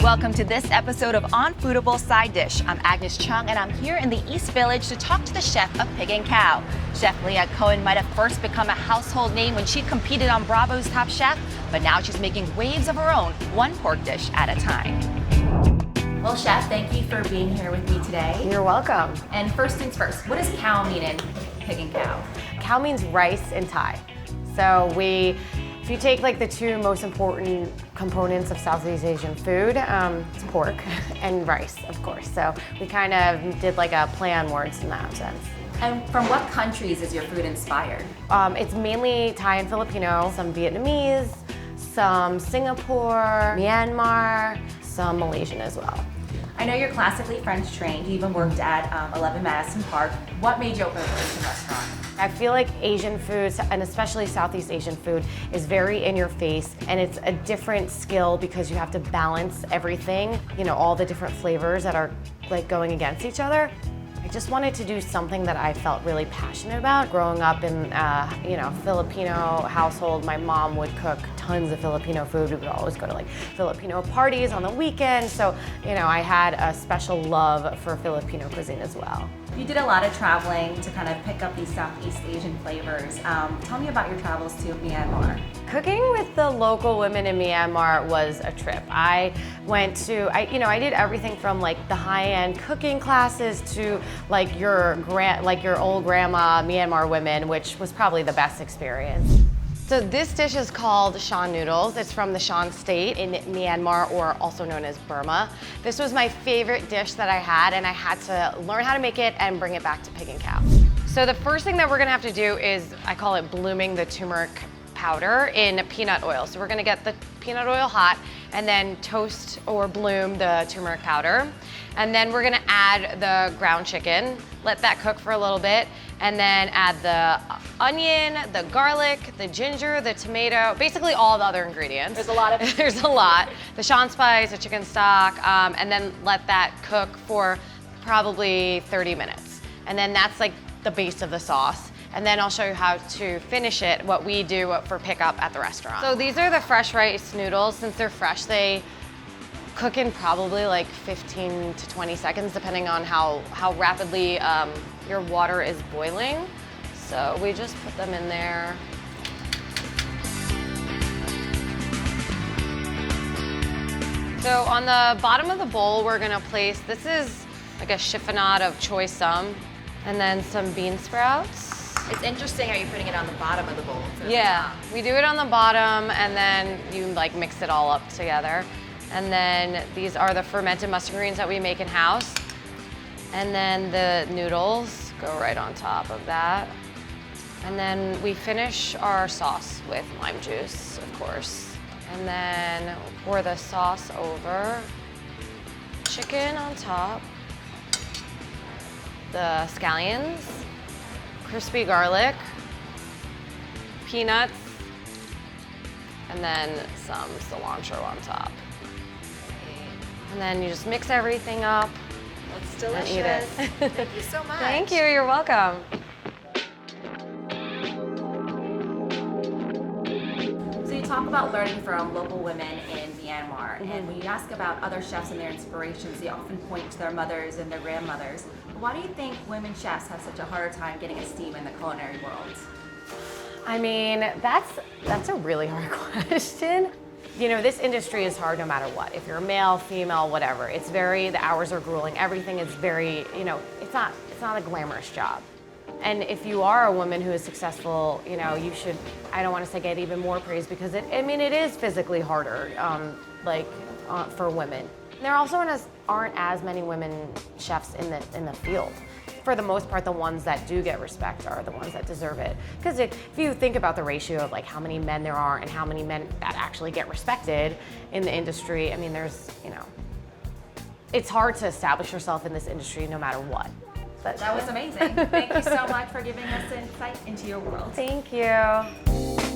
welcome to this episode of On Foodable Side Dish. I'm Agnes Chung, and I'm here in the East Village to talk to the chef of Pig Khao. Chef Leah Cohen might have first become a household name when she competed on Bravo's Top Chef, but now she's making waves of her own, one pork dish at a time. Well, Chef, thank you for being here with me today. You're welcome. And first things first, what does Khao mean in Pig Khao? Khao means rice in Thai. So if you take like the two most important components of Southeast Asian food, it's pork and rice, of course. So we kind of did like a play on words in that sense. And from what countries is your food inspired? It's mainly Thai and Filipino, some Vietnamese, some Singapore, Myanmar, some Malaysian as well. I know you're classically French trained. You even worked at 11 Madison Park. What made you open an Asian restaurant? I feel like Asian food, and especially Southeast Asian food, is very in your face, and it's a different skill because you have to balance everything, you know, all the different flavors that are like going against each other. I just wanted to do something that I felt really passionate about. Growing up in Filipino household, my mom would cook tons of Filipino food. We would always go to like Filipino parties on the weekend. So, you know, I had a special love for Filipino cuisine as well. You did a lot of traveling to kind of pick up these Southeast Asian flavors. Tell me about your travels to Myanmar. Cooking with the local women in Myanmar was a trip. I did everything from like the high-end cooking classes to like your old grandma Myanmar women, which was probably the best experience. So this dish is called Shan noodles. It's from the Shan state in Myanmar, or also known as Burma. This was my favorite dish that I had, and I had to learn how to make it and bring it back to Pig Khao. So the first thing that we're gonna have to do is, I call it blooming the turmeric powder in peanut oil. So we're gonna get the peanut oil hot and then toast or bloom the turmeric powder. And then we're gonna add the ground chicken, let that cook for a little bit, and then add the onion, the garlic, the ginger, the tomato, basically all the other ingredients. There's a lot of There's a lot. The Shan spice, the chicken stock, and then let that cook for probably 30 minutes. And then that's like the base of the sauce. And then I'll show you how to finish it, what we do for pickup at the restaurant. So these are the fresh rice noodles. Since they're fresh, they cook in probably like 15 to 20 seconds, depending on how rapidly your water is boiling. So we just put them in there. So on the bottom of the bowl, we're gonna place, this is like a chiffonade of choy sum, and then some bean sprouts. It's interesting how you're putting it on the bottom of the bowl. Yeah, we do it on the bottom, and then you like mix it all up together. And then these are the fermented mustard greens that we make in-house. And then the noodles go right on top of that. And then we finish our sauce with lime juice, of course. And then we'll pour the sauce over, chicken on top, the scallions, crispy garlic, peanuts, and then some cilantro on top. And then you just mix everything up. It's delicious. And eat it. Thank you so much. Thank you, you're welcome. So you talk about learning from local women in Myanmar, and when you ask about other chefs and their inspirations, they often point to their mothers and their grandmothers. Why do you think women chefs have such a harder time getting esteem in the culinary world? I mean, that's a really hard question. You know, this industry is hard no matter what. If you're a male, female, whatever. The hours are grueling. Everything is very, you know, it's not a glamorous job. And if you are a woman who is successful, you know, you should, I don't want to say get even more praise, because it is physically harder, for women. There also aren't as many women chefs in the field. For the most part, the ones that do get respect are the ones that deserve it. Because if you think about the ratio of like how many men there are and how many men that actually get respected in the industry, I mean, it's hard to establish yourself in this industry no matter what. That was amazing. Thank you so much for giving us insight into your world. Thank you.